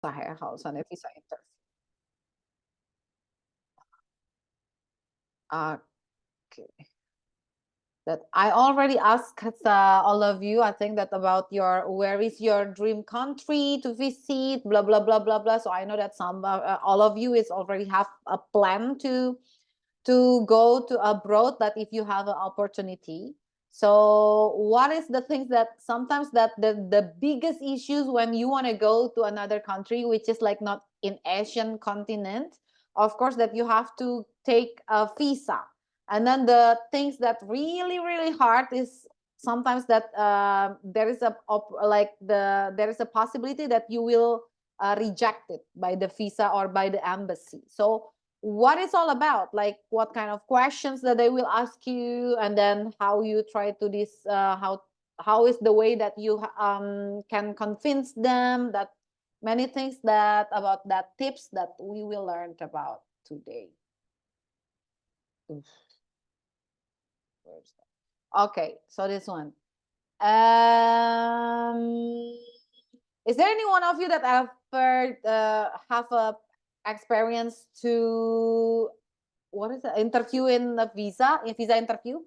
Susah ya kalau misalnya visa interview. Okay. That I already asked all of you, I think that about your where is your dream country to visit, blah blah blah blah blah. So I know that some all of you is already have a plan to go to abroad. That if you have an opportunity. So what is the things that sometimes that the biggest issues when you want to go to another country, which is like not in Asian continent, of course that you have to take a visa. And then the things that really hard is sometimes that there is a possibility that you will reject it by the visa or by the embassy. So what it's all about, like what kind of questions that they will ask you, and then how you try to this how is the way that you can convince them, that many things that about that tips that we will learn about today. Okay, so this one. Is there any one of you that ever have a experience to what is it? Interview in a visa interview?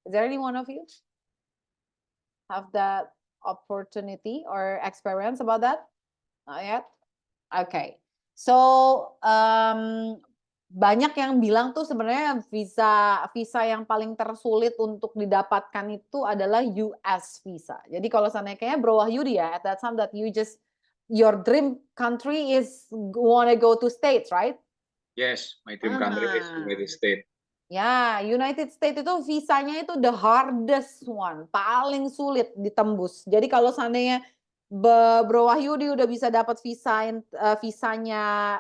Is there any one of you have that opportunity or experience about that? Not yet. Okay. So banyak yang bilang tuh sebenarnya visa yang paling tersulit untuk didapatkan itu adalah US visa. Jadi kalau sana kayaknya Bro Wahyudi ya, at that time that you just your dream country is wanna go to States, right? Yes, my dream country is United States. Ya, United States itu visanya itu the hardest one, paling sulit ditembus. Jadi kalau seandainya Bro Wahyudi udah bisa dapat visanya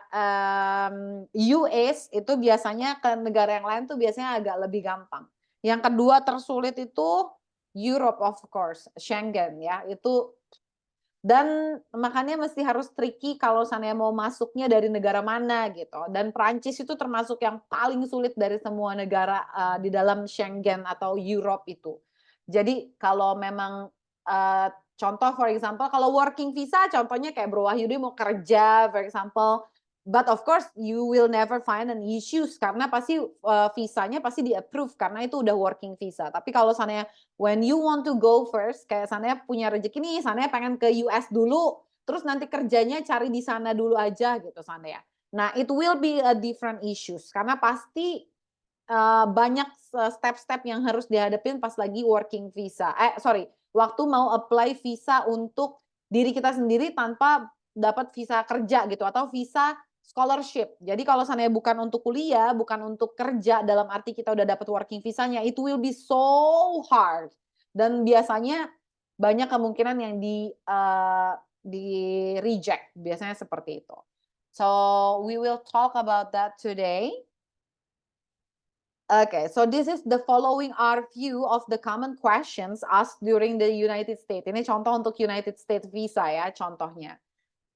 US, itu biasanya ke negara yang lain tuh biasanya agak lebih gampang. Yang kedua tersulit itu Europe of course, Schengen ya, itu dan makanya mesti harus tricky kalau seandainya mau masuknya dari negara mana gitu. Dan Prancis itu termasuk yang paling sulit dari semua negara di dalam Schengen atau Europe itu. Jadi kalau memang contoh for example kalau working visa contohnya kayak Bro Wahyudi mau kerja for example, but of course you will never find an issues karena pasti visanya pasti di-approve karena itu udah working visa. Tapi kalau seandainya when you want to go first, kayak sananya punya rezeki nih, sananya pengen ke US dulu, terus nanti kerjanya cari di sana dulu aja gitu sananya. Nah, it will be a different issues karena pasti banyak step-step yang harus dihadapin pas lagi working visa. Waktu mau apply visa untuk diri kita sendiri tanpa dapat visa kerja gitu atau visa scholarship. Jadi kalau seandainya bukan untuk kuliah, bukan untuk kerja dalam arti kita udah dapat working visanya, it will be so hard. Dan biasanya banyak kemungkinan yang di reject, biasanya seperti itu. So we will talk about that today. Okay, so this is the following are few of the common questions asked during the United States. Ini contoh untuk United States visa ya, contohnya.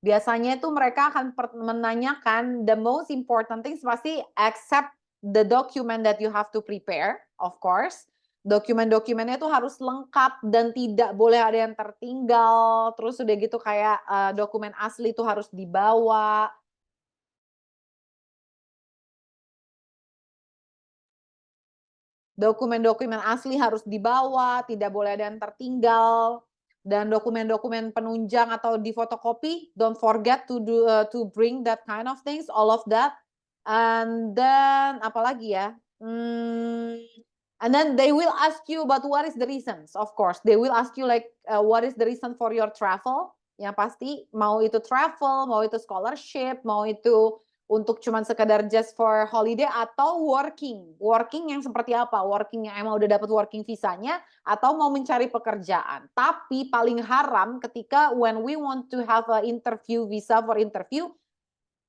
Biasanya itu mereka akan menanyakan the most important things pasti accept the document that you have to prepare, of course. Dokumen-dokumennya itu harus lengkap dan tidak boleh ada yang tertinggal. Terus udah gitu kayak dokumen asli itu harus dibawa. Dokumen-dokumen asli harus dibawa, tidak boleh ada yang tertinggal. Dan dokumen-dokumen penunjang atau di fotokopi, don't forget to bring that kind of things, all of that. And then apalagi ya? And then they will ask you about what is the reasons, of course. They will ask you like what is the reason for your travel? Yang pasti mau itu travel, mau itu scholarship, mau itu untuk cuman sekedar just for holiday atau working. Working yang seperti apa? Working yang emang udah dapat working visanya atau mau mencari pekerjaan. Tapi paling haram ketika when we want to have a interview, visa for interview,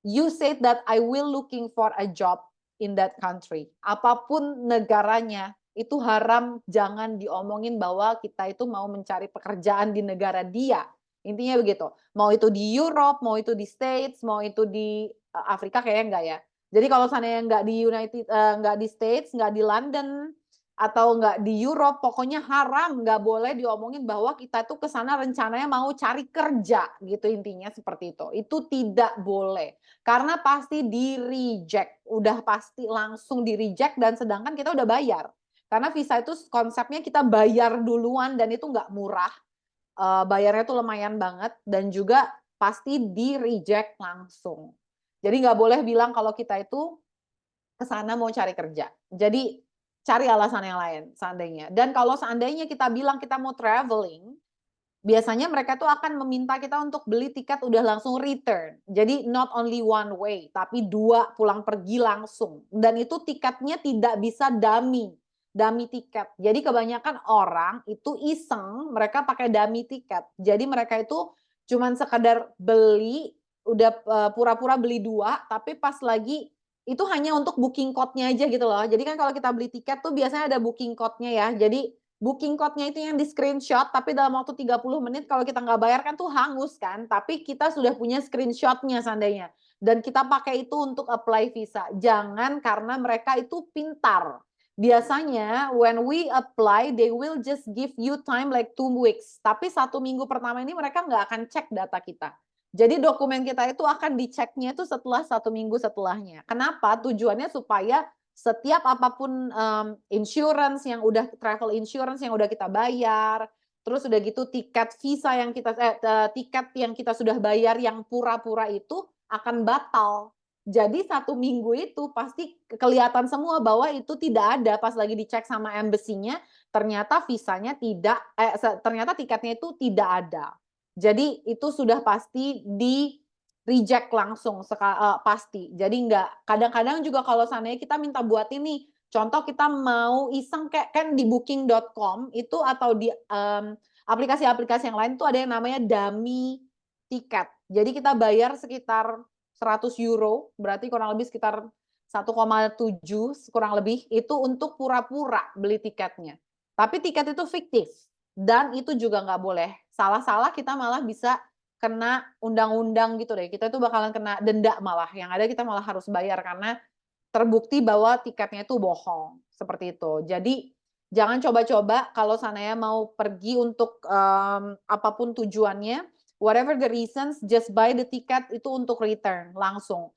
you said that I will looking for a job in that country. Apapun negaranya, itu haram, jangan diomongin bahwa kita itu mau mencari pekerjaan di negara dia. Intinya begitu. Mau itu di Europe, mau itu di States, mau itu di Afrika kayaknya enggak ya. Jadi kalau seandainya enggak di States, enggak di London, atau nggak di Europe, pokoknya haram, nggak boleh diomongin bahwa kita tuh ke sana rencananya mau cari kerja gitu, intinya seperti itu. Itu tidak boleh. Karena pasti di-reject, udah pasti langsung di-reject, dan sedangkan kita udah bayar. Karena visa itu konsepnya kita bayar duluan dan itu nggak murah. Bayarnya tuh lumayan banget dan juga pasti di-reject langsung. Jadi nggak boleh bilang kalau kita itu ke sana mau cari kerja. Jadi cari alasan yang lain seandainya. Dan kalau seandainya kita bilang kita mau traveling, biasanya mereka tuh akan meminta kita untuk beli tiket udah langsung return. Jadi not only one way, tapi 2 pulang pergi langsung. Dan itu tiketnya tidak bisa dummy tiket. Jadi kebanyakan orang itu iseng, mereka pakai dummy tiket. Jadi mereka itu cuman sekedar beli, udah pura-pura beli 2, tapi pas lagi itu hanya untuk booking code-nya aja gitu loh. Jadi kan kalau kita beli tiket tuh biasanya ada booking code-nya ya. Jadi booking code-nya itu yang di-screenshot, tapi dalam waktu 30 menit kalau kita nggak bayar kan tuh hangus kan. Tapi kita sudah punya screenshot-nya seandainya. Dan kita pakai itu untuk apply visa. Jangan, karena mereka itu pintar. Biasanya when we apply, they will just give you time like 2 weeks. Tapi 1 minggu pertama ini mereka nggak akan cek data kita. Jadi dokumen kita itu akan diceknya itu setelah 1 minggu setelahnya. Kenapa? Tujuannya supaya setiap apapun insurance yang udah travel insurance yang udah kita bayar, terus udah gitu tiket visa yang kita tiket yang kita sudah bayar yang pura-pura itu akan batal. Jadi 1 minggu itu pasti kelihatan semua bahwa itu tidak ada, pas lagi dicek sama embassy-nya ternyata visanya tidak ternyata tiketnya itu tidak ada. Jadi itu sudah pasti di-reject langsung pasti. Jadi nggak, kadang-kadang juga kalau seandainya kita minta buat ini, contoh kita mau iseng kayak kan di booking.com itu atau di aplikasi-aplikasi yang lain tuh ada yang namanya dummy tiket. Jadi kita bayar sekitar 100 euro, berarti kurang lebih sekitar 1,7 kurang lebih, itu untuk pura-pura beli tiketnya. Tapi tiket itu fiktif. Dan itu juga nggak boleh. Salah-salah kita malah bisa kena undang-undang gitu deh. Kita itu bakalan kena denda malah. Yang ada kita malah harus bayar karena terbukti bahwa tiketnya itu bohong. Seperti itu. Jadi jangan coba-coba kalau seandainya mau pergi untuk apapun tujuannya, whatever the reasons, just buy the ticket itu untuk return langsung.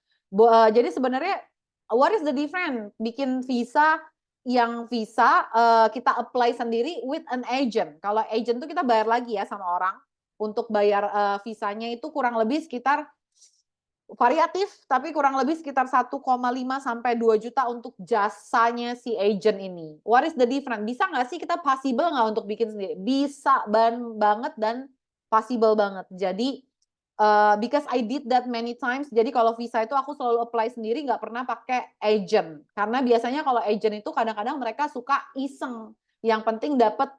Jadi sebenarnya what is the difference? Bikin visa yang visa kita apply sendiri with an agent. Kalau agent tuh kita bayar lagi ya sama orang untuk bayar visanya itu kurang lebih sekitar variatif, tapi kurang lebih sekitar 1,5 sampai 2 juta untuk jasanya si agent ini. What is the difference? Bisa nggak sih kita possible nggak untuk bikin sendiri? Bisa banget dan possible banget. Jadi because I did that many times, jadi kalau visa itu aku selalu apply sendiri, nggak pernah pakai agent. Karena biasanya kalau agent itu kadang-kadang mereka suka iseng. Yang penting dapat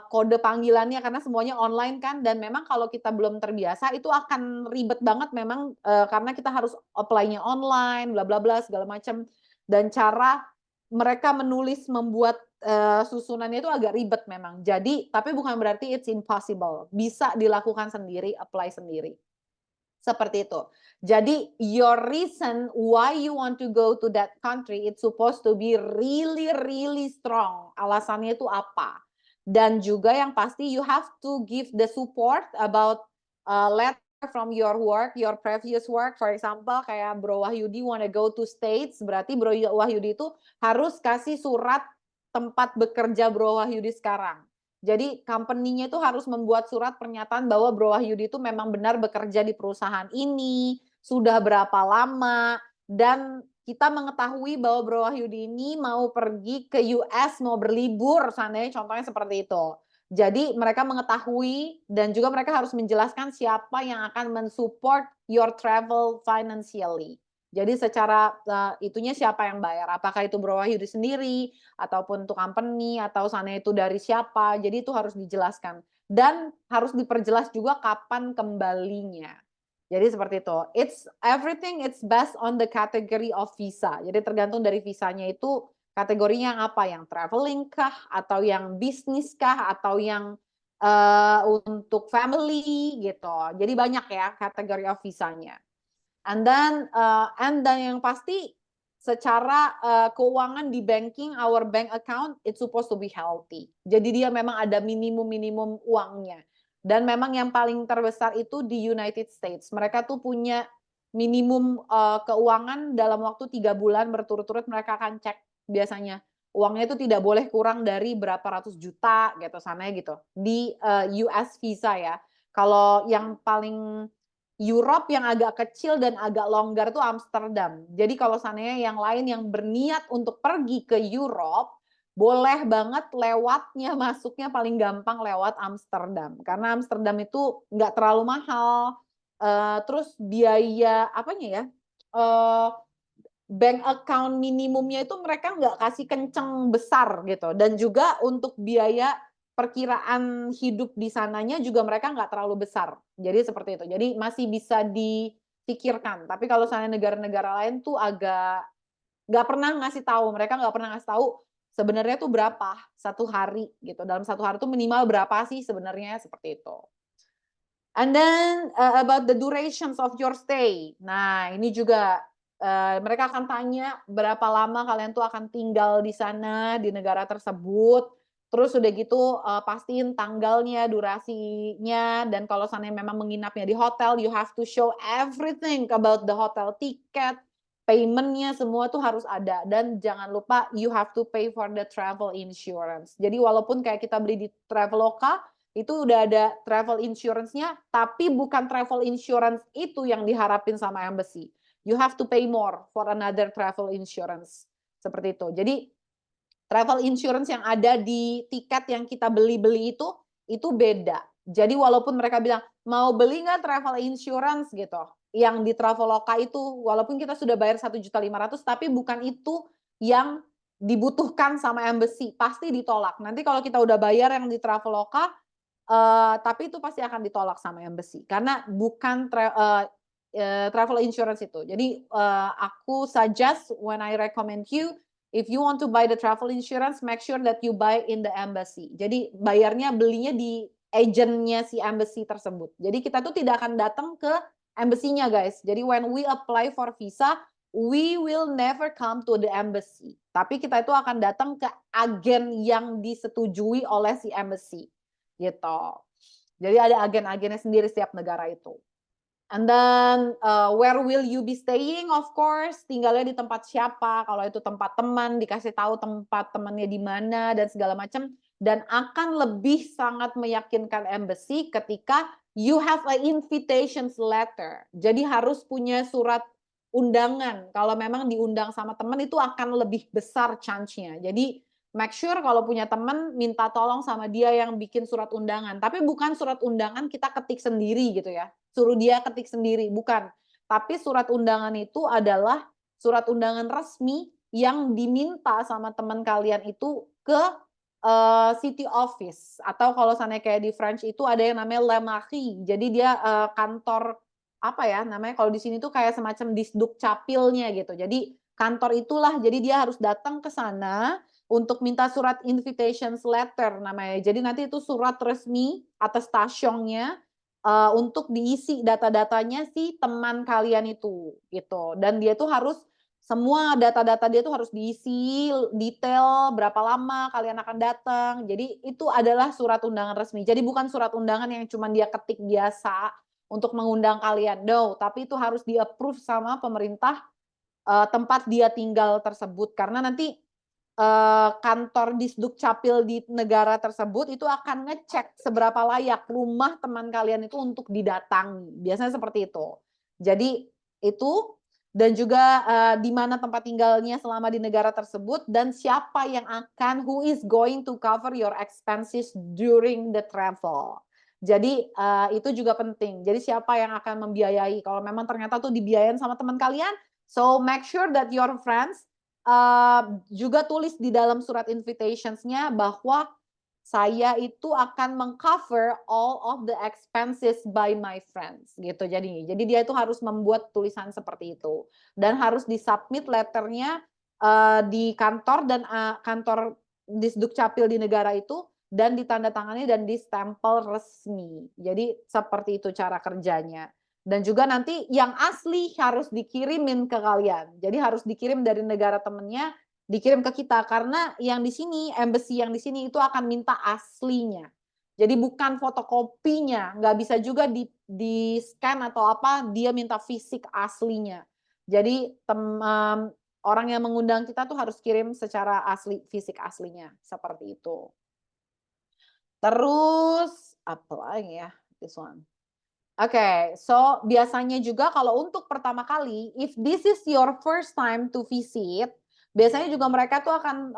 kode panggilannya karena semuanya online kan, dan memang kalau kita belum terbiasa itu akan ribet banget memang karena kita harus apply-nya online, bla bla bla segala macam, dan cara mereka menulis membuat susunannya itu agak ribet memang. Jadi tapi bukan berarti it's impossible, bisa dilakukan sendiri, apply sendiri. Seperti itu. Jadi your reason why you want to go to that country, it's supposed to be really really strong. Alasannya itu apa? Dan juga yang pasti you have to give the support about letter from your work, your previous work. For example, kayak Bro Wahyudi wanna go to States, berarti Bro Wahyudi itu harus kasih surat tempat bekerja Bro Wahyudi sekarang. Jadi company-nya itu harus membuat surat pernyataan bahwa Bro Wahyudi itu memang benar bekerja di perusahaan ini, sudah berapa lama, dan kita mengetahui bahwa Bro Wahyudi ini mau pergi ke US, mau berlibur, seandainya contohnya seperti itu. Jadi mereka mengetahui dan juga mereka harus menjelaskan siapa yang akan mensupport your travel financially. Jadi secara itunya siapa yang bayar? Apakah itu Bro Wahyudi sendiri ataupun untuk company atau seandainya itu dari siapa? Jadi itu harus dijelaskan dan harus diperjelas juga kapan kembalinya. Jadi seperti itu. It's everything it's based on the category of visa. Jadi tergantung dari visanya itu kategorinya yang apa, yang traveling kah atau yang bisnis kah atau yang untuk family gitu. Jadi banyak ya kategori of visanya. And then yang pasti secara keuangan di banking, our bank account it's supposed to be healthy. Jadi dia memang ada minimum uangnya. Dan memang yang paling terbesar itu di United States. Mereka tuh punya minimum keuangan dalam waktu 3 bulan berturut-turut mereka akan cek biasanya. Uangnya itu tidak boleh kurang dari berapa ratus juta gitu sana gitu. Di US visa ya. Kalau yang paling Europe yang agak kecil dan agak longgar tuh Amsterdam. Jadi kalau seandainya yang lain yang berniat untuk pergi ke Europe, boleh banget lewatnya, masuknya paling gampang lewat Amsterdam. Karena Amsterdam itu nggak terlalu mahal. Terus biaya apanya ya? Bank account minimumnya itu mereka nggak kasih kenceng besar gitu. Dan juga untuk biaya perkiraan hidup di sananya juga mereka nggak terlalu besar. Jadi seperti itu. Jadi masih bisa dipikirkan. Tapi kalau misalnya negara-negara lain tuh agak nggak pernah ngasih tahu. Mereka nggak pernah ngasih tahu sebenarnya tuh berapa satu hari gitu. Dalam satu hari tuh minimal berapa sih sebenarnya seperti itu. And then about the durations of your stay. Nah, ini juga mereka akan tanya berapa lama kalian tuh akan tinggal di sana di negara tersebut. Terus udah gitu pastiin tanggalnya, durasinya, dan kalau sana memang menginapnya di hotel, you have to show everything about the hotel ticket, payment-nya semua tuh harus ada. Dan jangan lupa you have to pay for the travel insurance. Jadi walaupun kayak kita beli di Traveloka, itu udah ada travel insurance-nya, tapi bukan travel insurance itu yang diharapin sama embassy. You have to pay more for another travel insurance. Seperti itu. Jadi travel insurance yang ada di tiket yang kita beli-beli itu beda. Jadi walaupun mereka bilang, mau beli nggak travel insurance gitu, yang di Traveloka itu, walaupun kita sudah bayar 1.500.000, tapi bukan itu yang dibutuhkan sama embassy, pasti ditolak. Nanti kalau kita udah bayar yang di Traveloka, tapi itu pasti akan ditolak sama embassy, karena bukan travel insurance itu. Jadi aku suggest when I recommend you, if you want to buy the travel insurance, make sure that you buy in the embassy. Jadi bayarnya belinya di agentnya si embassy tersebut. Jadi kita tuh tidak akan datang ke embassy-nya guys. Jadi when we apply for visa, we will never come to the embassy. Tapi kita itu akan datang ke agen yang disetujui oleh si embassy. Gitu. Jadi ada agen-agennya sendiri setiap negara itu. And then where will you be staying? Of course, tinggalnya di tempat siapa? Kalau itu tempat teman, dikasih tahu tempat temannya di mana dan segala macam. Dan akan lebih sangat meyakinkan embassy ketika you have an invitation letter. Jadi harus punya surat undangan. Kalau memang diundang sama teman itu akan lebih besar chance-nya. Jadi make sure kalau punya teman minta tolong sama dia yang bikin surat undangan. Tapi bukan surat undangan kita ketik sendiri gitu ya. Suruh dia ketik sendiri, bukan. Tapi surat undangan itu adalah surat undangan resmi yang diminta sama teman kalian itu ke city office. Atau kalau sana kayak di French itu ada yang namanya la mairie. Jadi dia kantor apa ya namanya, kalau di sini tuh kayak semacam disduk capilnya gitu. Jadi kantor itulah, jadi dia harus datang ke sana untuk minta surat invitation letter namanya. Jadi nanti itu surat resmi atas stasyongnya untuk diisi data-datanya si teman kalian itu gitu. Dan dia tuh harus semua data-data dia tuh harus diisi detail berapa lama kalian akan datang. Jadi itu adalah surat undangan resmi. Jadi bukan surat undangan yang cuma dia ketik biasa untuk mengundang kalian. No, tapi itu harus di-approve sama pemerintah tempat dia tinggal tersebut, karena nanti kantor disduk capil di negara tersebut itu akan ngecek seberapa layak rumah teman kalian itu untuk didatangi. Biasanya seperti itu. Jadi itu, dan juga di mana tempat tinggalnya selama di negara tersebut, dan siapa yang akan, who is going to cover your expenses during the travel. Jadi itu juga penting. Jadi siapa yang akan membiayai? Kalau memang ternyata tuh dibiayain sama teman kalian, so make sure that your friends juga tulis di dalam surat invitations-nya bahwa saya itu akan mengcover all of the expenses by my friends gitu. Jadi dia itu harus membuat tulisan seperti itu dan harus disubmit letternya di kantor dan kantor disduk capil di negara itu, dan ditandatangani dan distempel resmi. Jadi seperti itu cara kerjanya. Dan juga nanti yang asli harus dikirimin ke kalian. Jadi harus dikirim dari negara temennya, dikirim ke kita. Karena yang di sini, embassy yang di sini itu akan minta aslinya. Jadi bukan fotokopinya, nggak bisa juga di scan atau apa, dia minta fisik aslinya. Jadi orang yang mengundang kita tuh harus kirim secara asli, fisik aslinya, seperti itu. Terus apa lagi ya? This one. Oke, so biasanya juga kalau untuk pertama kali, if this is your first time to visit, biasanya juga mereka tuh akan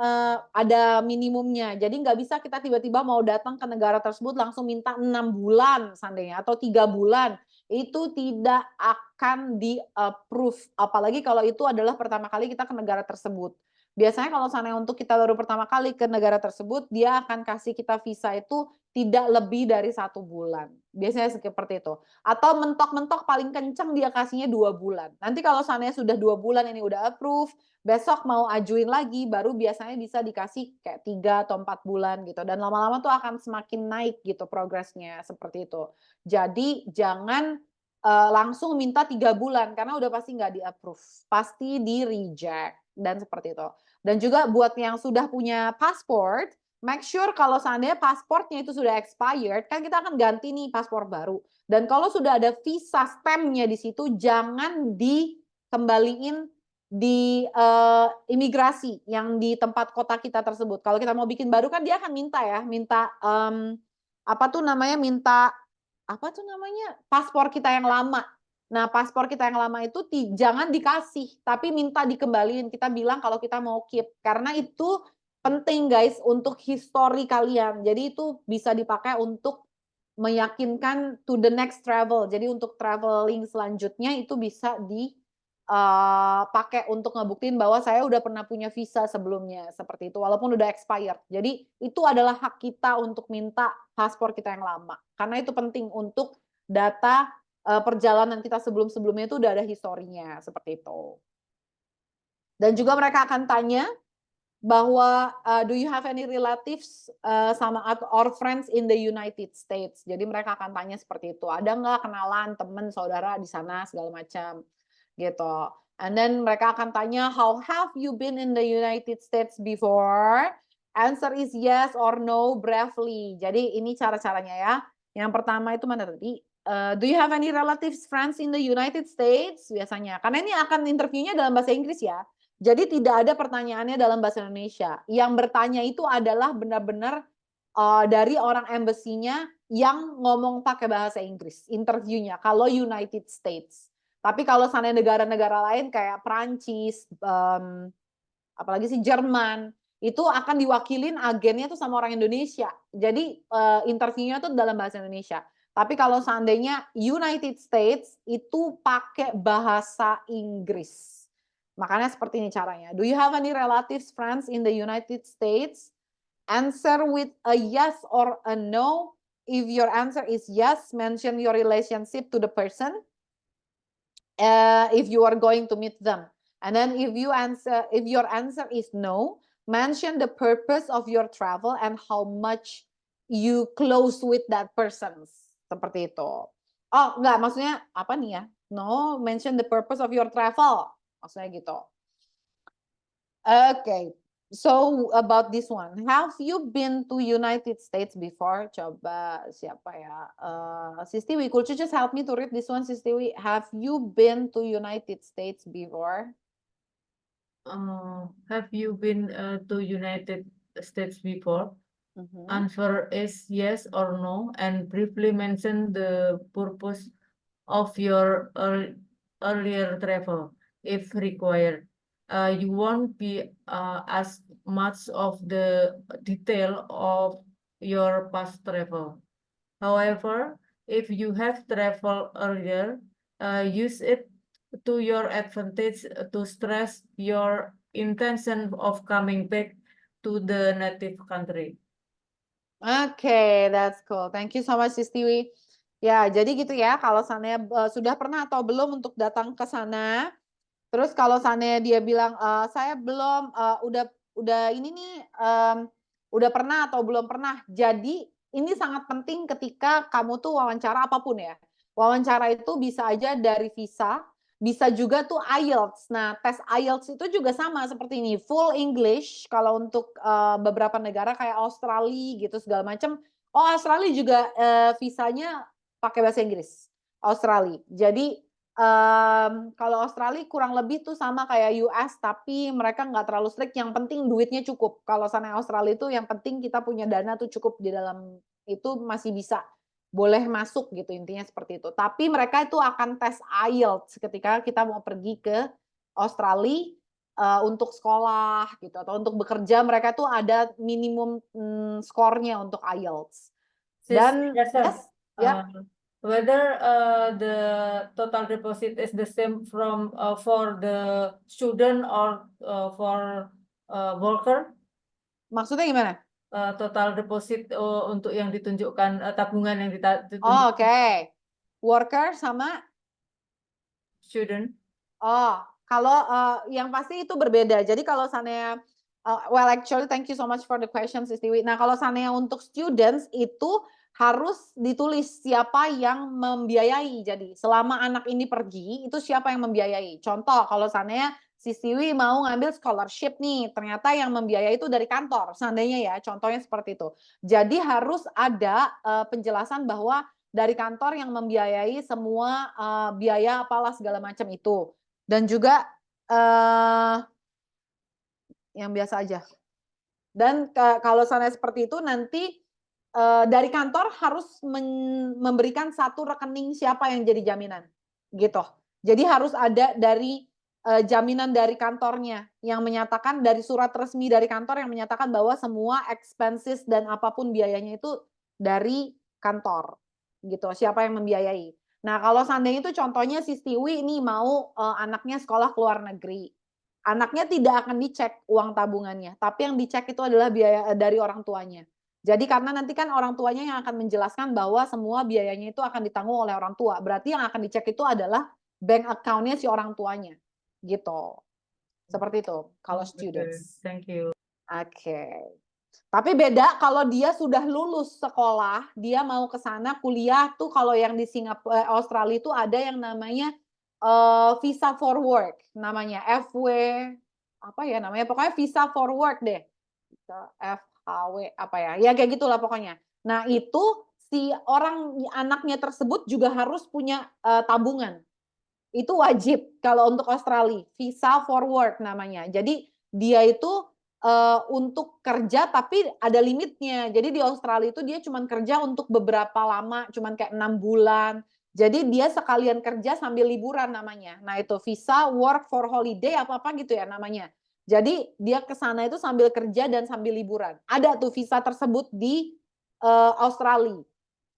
ada minimumnya. Jadi nggak bisa kita tiba-tiba mau datang ke negara tersebut langsung minta 6 bulan seandainya atau 3 bulan. Itu tidak akan di-approve. Apalagi kalau itu adalah pertama kali kita ke negara tersebut. Biasanya kalau seandainya untuk kita baru pertama kali ke negara tersebut, dia akan kasih kita visa itu tidak lebih dari 1 bulan. Biasanya seperti itu. Atau mentok-mentok paling kenceng dia kasihnya 2 bulan. Nanti kalau seandainya sudah 2 bulan ini udah approve, besok mau ajuin lagi, baru biasanya bisa dikasih kayak 3 atau 4 bulan gitu. Dan lama-lama tuh akan semakin naik gitu progresnya, seperti itu. Jadi jangan langsung minta 3 bulan, karena udah pasti nggak di-approve. Pasti di-reject, dan seperti itu. Dan juga buat yang sudah punya pasport, make sure kalau seandainya pasportnya itu sudah expired, kan kita akan ganti nih paspor baru. Dan kalau sudah ada visa stamp-nya di situ, jangan dikembaliin di imigrasi yang di tempat kota kita tersebut. Kalau kita mau bikin baru kan dia akan minta ya, minta apa tuh namanya, minta apa tuh namanya, paspor kita yang lama. Nah, paspor kita yang lama itu jangan dikasih, tapi minta dikembaliin. Kita bilang kalau kita mau keep, karena itu penting guys untuk history kalian. Jadi itu bisa dipakai untuk meyakinkan to the next travel. Jadi untuk traveling selanjutnya itu bisa dipakai untuk ngebuktiin bahwa saya udah pernah punya visa sebelumnya, seperti itu, walaupun udah expired. Jadi itu adalah hak kita untuk minta paspor kita yang lama, karena itu penting untuk data perjalanan kita sebelum-sebelumnya itu udah ada historinya, seperti itu. Dan juga mereka akan tanya bahwa do you have any relatives or friends in the United States. Jadi mereka akan tanya seperti itu. Ada nggak kenalan, teman, saudara di sana segala macam gitu. And then mereka akan tanya, how have you been in the United States before? Answer is yes or no briefly. Jadi ini cara-caranya ya. Yang pertama itu mana tadi? Do you have any relatives, friends in the United States? Biasanya. Karena ini akan interviewnya dalam bahasa Inggris ya. Jadi tidak ada pertanyaannya dalam bahasa Indonesia. Yang bertanya itu adalah benar-benar dari orang embassy-nya yang ngomong pakai bahasa Inggris. Interviewnya kalau United States. Tapi kalau sana negara-negara lain kayak Prancis, apalagi sih Jerman, itu akan diwakilin agennya tuh sama orang Indonesia. Jadi interviewnya tuh dalam bahasa Indonesia. Tapi kalau seandainya United States itu pakai bahasa Inggris. Makanya seperti ini caranya. Do you have any relatives, friends in the United States? Answer with a yes or a no. If your answer is yes, mention your relationship to the person. If you are going to meet them. And then if your answer is no, mention the purpose of your travel and how much you close with that person. Seperti itu. Oh, enggak, maksudnya apa nih ya? No, mention the purpose of your travel. Maksudnya gitu. Okay. So about this one, have you been to United States before? Coba siapa ya? Sistiwi, could you just help me to read this one, Sistiwi? Have you been to United States before? Have you been to United States before? Answer is yes or no, and briefly mention the purpose of your earlier travel, if required. You won't be asked much of the detail of your past travel. However, if you have traveled earlier, use it to your advantage to stress your intention of coming back to the native country. Okay, that's cool. Thank you so much, Sistiwi. Ya, jadi gitu ya. Kalau seandainya sudah pernah atau belum untuk datang ke sana. Terus kalau seandainya dia bilang saya belum, udah ini nih, udah pernah atau belum pernah. Jadi ini sangat penting ketika kamu tuh wawancara apapun ya. Wawancara itu bisa aja dari visa, bisa juga tuh IELTS. Nah, tes IELTS itu juga sama seperti ini, full English kalau untuk beberapa negara kayak Australia gitu segala macam. Oh, Australia juga visanya pakai bahasa Inggris. Australia. Jadi kalau Australia kurang lebih tuh sama kayak US, tapi mereka nggak terlalu strict. Yang penting duitnya cukup. Kalau sana Australia itu yang penting kita punya dana tuh cukup di dalam itu masih bisa boleh masuk gitu, intinya seperti itu. Tapi mereka itu akan tes IELTS ketika kita mau pergi ke Australia untuk sekolah gitu atau untuk bekerja, mereka tuh ada minimum skornya untuk IELTS. Dan yes, ya. Whether the total deposit is the same from for the student or for worker? Maksudnya gimana? Total deposit untuk yang ditunjukkan tabungan yang ditunjukkan. Oh, oke. Worker sama student. Oh, kalau yang pasti itu berbeda. Jadi kalau sana well actually thank you so much for the question Sis Tiwi. Nah, kalau sana untuk students itu harus ditulis siapa yang membiayai. Jadi selama anak ini pergi itu siapa yang membiayai. Contoh kalau sana Sis Tiwi mau ngambil scholarship nih, ternyata yang membiayai itu dari kantor. Seandainya ya, contohnya seperti itu. Jadi harus ada penjelasan bahwa dari kantor yang membiayai semua biaya apalah segala macam itu. Dan juga yang biasa aja. Dan kalau sana seperti itu nanti dari kantor harus memberikan satu rekening siapa yang jadi jaminan, gitu. Jadi harus ada dari jaminan dari kantornya yang menyatakan dari surat resmi dari kantor yang menyatakan bahwa semua expenses dan apapun biayanya itu dari kantor, gitu. Siapa yang membiayai. Nah, kalau seandainya itu contohnya si Stiwi ini mau anaknya sekolah ke luar negeri. Anaknya tidak akan dicek uang tabungannya, tapi yang dicek itu adalah biaya dari orang tuanya. Jadi karena nanti kan orang tuanya yang akan menjelaskan bahwa semua biayanya itu akan ditanggung oleh orang tua. Berarti yang akan dicek itu adalah bank account-nya si orang tuanya. Gitu. Seperti itu kalau students. Thank you. Oke. Tapi beda kalau dia sudah lulus sekolah, dia mau ke sana kuliah tuh kalau yang di Singapura, Australia itu ada yang namanya visa for work, namanya FW apa ya namanya, pokoknya visa for work deh, FHW apa ya, ya kayak gitulah pokoknya. Nah itu si orang anaknya tersebut juga harus punya tabungan, itu wajib kalau untuk Australia, visa for work namanya. Jadi dia itu untuk kerja tapi ada limitnya. Jadi di Australia itu dia cuma kerja untuk beberapa lama, cuma kayak 6 bulan. Jadi dia sekalian kerja sambil liburan namanya. Nah itu visa work for holiday apa-apa gitu ya namanya. Jadi dia ke sana itu sambil kerja dan sambil liburan. Ada tuh visa tersebut di Australia.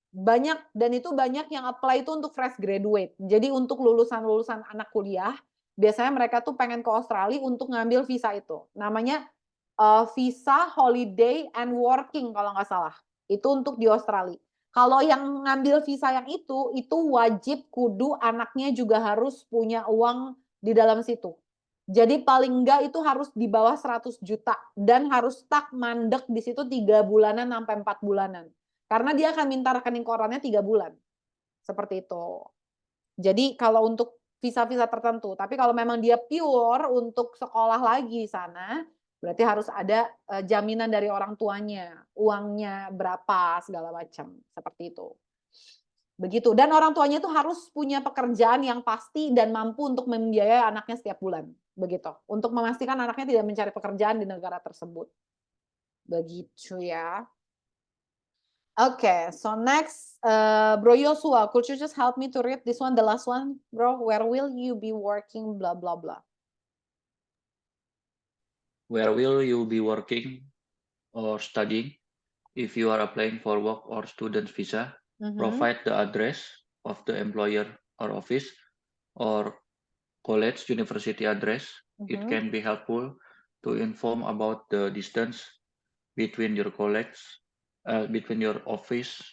Banyak, dan itu banyak yang apply itu untuk fresh graduate. Jadi untuk lulusan-lulusan anak kuliah, biasanya mereka tuh pengen ke Australia untuk ngambil visa itu. Namanya visa holiday and working kalau nggak salah. Itu untuk di Australia. Kalau yang ngambil visa yang itu wajib kudu anaknya juga harus punya uang di dalam situ. Jadi paling enggak itu harus di bawah 100 juta dan harus stuck mandek di situ 3 bulanan sampai 4 bulanan. Karena dia akan minta rekening korannya 3 bulan. Seperti itu. Jadi kalau untuk visa-visa tertentu, tapi kalau memang dia pure untuk sekolah lagi di sana, berarti harus ada jaminan dari orang tuanya, uangnya berapa segala macam, seperti itu. Begitu. Dan orang tuanya itu harus punya pekerjaan yang pasti dan mampu untuk membiayai anaknya setiap bulan. Begitu. Untuk memastikan anaknya tidak mencari pekerjaan di negara tersebut. Begitu ya. Okay, so next, Bro Joshua, could you just help me to read this one, the last one, bro? Where will you be working, blah, blah, blah. Where will you be working or studying? If you are applying for work or student visa, provide the address of the employer or office or college university address. It can be helpful to inform about the distance between your college, between your office,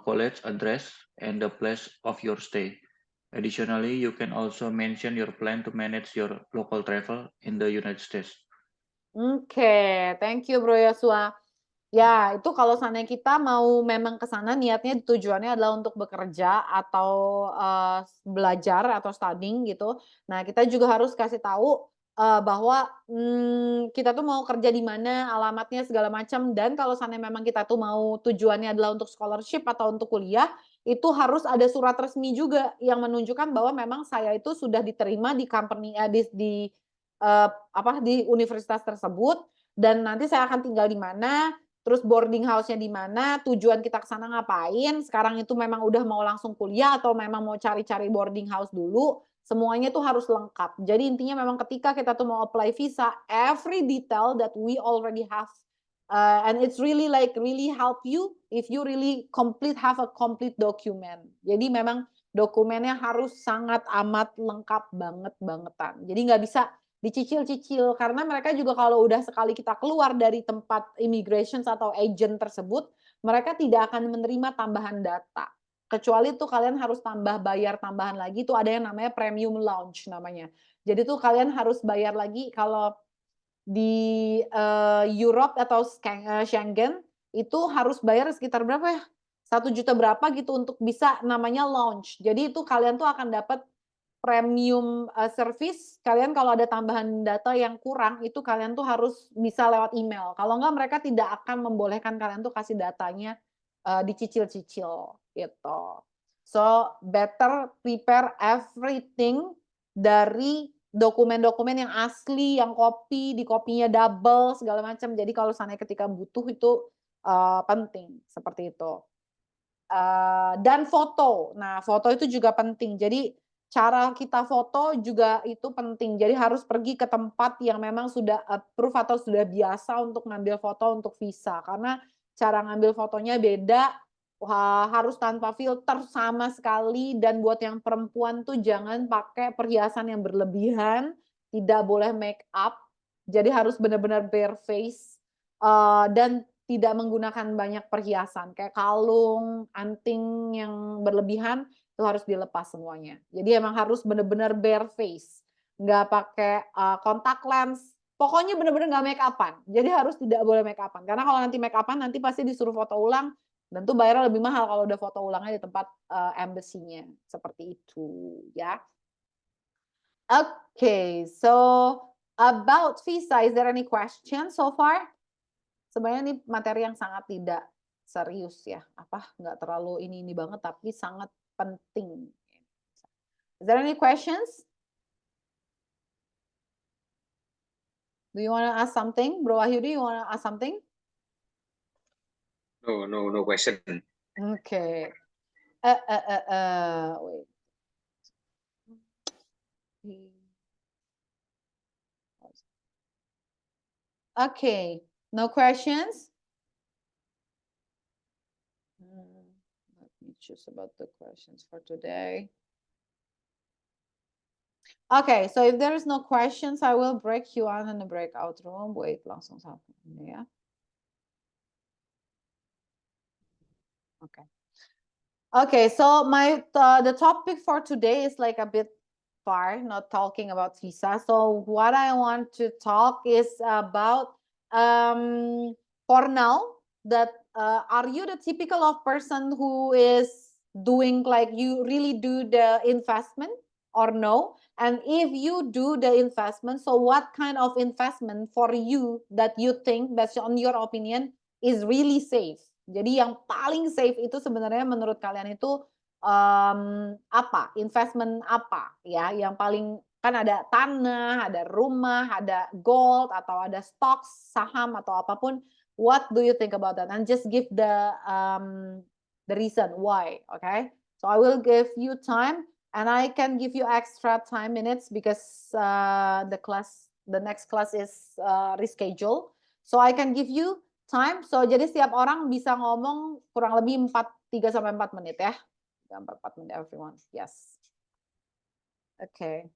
college address, and the place of your stay. Additionally, you can also mention your plan to manage your local travel in the United States. Okay, thank you, Bro Joshua. Ya, itu kalau seandainya kita mau memang ke sana niatnya tujuannya adalah untuk bekerja atau belajar atau studying gitu. Nah, kita juga harus kasih tahu bahwa kita tuh mau kerja di mana, alamatnya segala macam. Dan kalau seandainya memang kita tuh mau tujuannya adalah untuk scholarship atau untuk kuliah, itu harus ada surat resmi juga yang menunjukkan bahwa memang saya itu sudah diterima di company di universitas tersebut dan nanti saya akan tinggal di mana. Terus boarding house-nya di mana, tujuan kita ke sana ngapain, sekarang itu memang udah mau langsung kuliah atau memang mau cari-cari boarding house dulu, semuanya itu harus lengkap. Jadi intinya memang ketika kita tuh mau apply visa, every detail that we already have, and it's really really help you if you really have a complete document. Jadi memang dokumennya harus sangat amat lengkap bangetan. Jadi nggak bisa dicicil-cicil karena mereka juga kalau udah sekali kita keluar dari tempat immigration atau agent tersebut, mereka tidak akan menerima tambahan data. Kecuali tuh kalian harus bayar tambahan lagi tuh ada yang namanya premium lounge namanya. Jadi tuh kalian harus bayar lagi kalau di Europe atau Schengen itu harus bayar sekitar berapa ya? 1 juta berapa gitu untuk bisa namanya lounge. Jadi itu kalian tuh akan dapat premium service, kalian kalau ada tambahan data yang kurang, itu kalian tuh harus bisa lewat email. Kalau enggak mereka tidak akan membolehkan kalian tuh kasih datanya dicicil-cicil gitu. So, better prepare everything dari dokumen-dokumen yang asli, yang di kopinya double segala macam. Jadi kalau seandainya ketika butuh itu penting seperti itu. Dan foto. Nah, foto itu juga penting. Jadi cara kita foto juga itu penting. Jadi harus pergi ke tempat yang memang sudah approve atau sudah biasa untuk ngambil foto untuk visa. Karena cara ngambil fotonya beda, harus tanpa filter sama sekali. Dan buat yang perempuan tuh jangan pakai perhiasan yang berlebihan, tidak boleh make up. Jadi harus benar-benar bare face. Dan tidak menggunakan banyak perhiasan, kayak kalung, anting yang berlebihan, itu harus dilepas semuanya. Jadi emang harus benar-benar bare face, nggak pakai kontak lens, pokoknya benar-benar nggak make up-an. Jadi harus tidak boleh make up-an, karena kalau nanti make up-an nanti pasti disuruh foto ulang, dan tuh bayarnya lebih mahal kalau udah foto ulangnya di tempat embassy-nya, seperti itu ya. Okay, so about visa, is there any question so far? Sebenarnya ini materi yang sangat tidak serius ya, nggak terlalu ini banget, tapi sangat penting. Is there any questions? Do you want to ask something? Bro Wahyudi, you want to ask something? No question. Okay. Wait. Okay, no questions? Let me choose about the questions for today. Okay, so if there is no questions, I will break you on in the breakout room. Wait, langsung satu ini ya. Okay. Okay, so the topic for today is like a bit far, not talking about visa. So what I want to talk is about for now that are you the typical of person who is doing like you really do the investment or no? And if you do the investment, so what kind of investment for you that you think, based on your opinion, is really safe? Jadi yang paling safe itu sebenarnya menurut kalian itu apa? Investment apa ya? Yang paling kan ada tanah, ada rumah, ada gold atau ada stocks, saham atau apapun. What do you think about that? And just give the reason why, okay? So I will give you time and I can give you extra time minutes because the next class is rescheduled. So I can give you time. So jadi setiap orang bisa ngomong kurang lebih 3 sampai 4 menit ya. 4 menit everyone. Yes. Okay.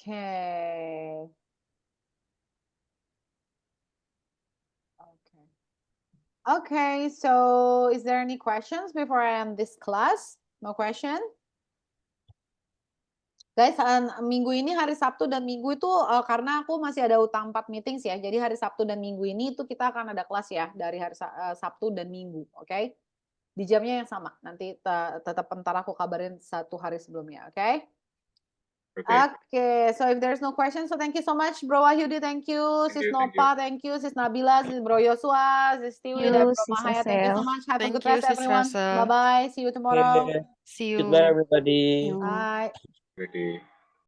Okay. Okay, so is there any questions before I end this class? No question? Guys, minggu ini hari Sabtu dan Minggu itu karena aku masih ada utang 4 meetings ya. Jadi hari Sabtu dan Minggu ini itu kita akan ada kelas ya dari hari Sabtu dan Minggu, oke? Di jamnya yang sama. Nanti tetap ntar aku kabarin 1 hari sebelumnya, oke? Okay, so if there's no questions, so thank you so much, Bro Wahyudi, thank you, Sis Nopa, thank you, Sis Nabila, Sis Bro Yosua, Sis Tiwi, dan Bro Mahaya, thank you so much. Have a good rest, everyone. Bye-bye, see you tomorrow. See you. Goodbye, everybody. You. Bye. Ready.